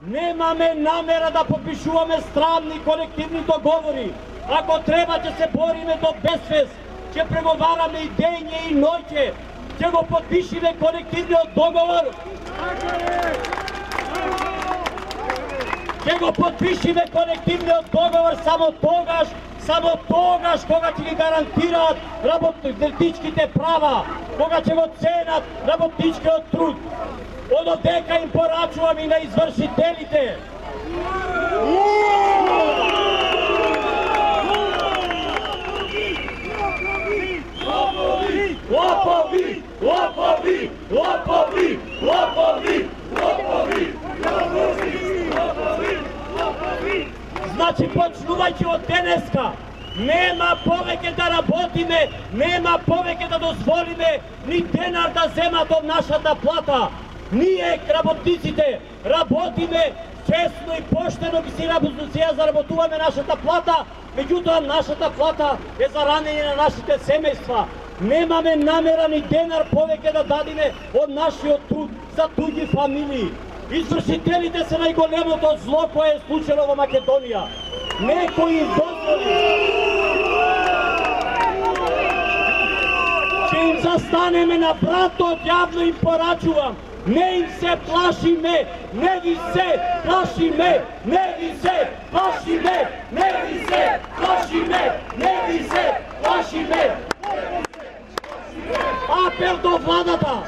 Немаме намера да подпишуваме странни колективни договори. Ако треба ќе се бориме до безвест, ќе преговараме и дење и ноќе, ќе го подпишиме колективниот договор. Ќе го подпишиме колективниот договор само тогаш кога ќе ги гарантираат работничките права, кога ќе го ценат работничкиот труд. Ододека им порачувам и на извршителите. Лопови! Лопови! Лопови! Лопови! Лопови! Лопови! Значи почнувајќи од денеска, нема повеќе да работиме, нема повеќе да дозволиме ни денар да земат од нашата плата. Ние, работниците, работиме честно и поштено, ги си заработуваме нашата плата, меѓутоа нашата плата е за ранење на нашите семејства. Немаме намера ни денар повеќе да дадиме од нашиот труд за туѓи фамилии. Извршителите се најголемото зло кое е случило во Македонија. Некои им дозволи ќе им застанеме на вратот, јавно им порачувам. Не им се плашиме, не ви се плашиме, не ви се плашиме, не ви се плашиме, не ви се плашиме. Апел до владата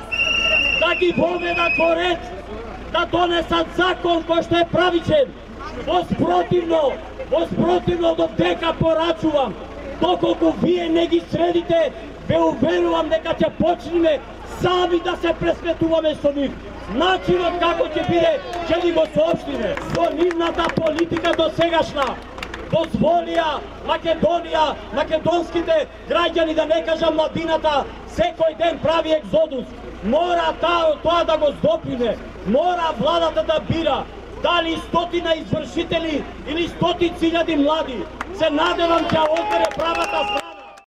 да ги воведат во ред, да донесат закон кој што е правичен. Воспротивно додека порачувам, доколку вие не ги средите, ве уверувам дека ќе почнеме сами да се пресметуваме со нив. Начинот како ќе биде, ќе ни го соопштиме. Со нивната политика досегашна дозволија Македонија, македонските граѓани, да не кажам младината, секој ден прави екзодус. Мора тоа да го здопиме. Мора владата да бира дали 100 извршители или 100 000 млади. Се надевам ќе одбере правата страна.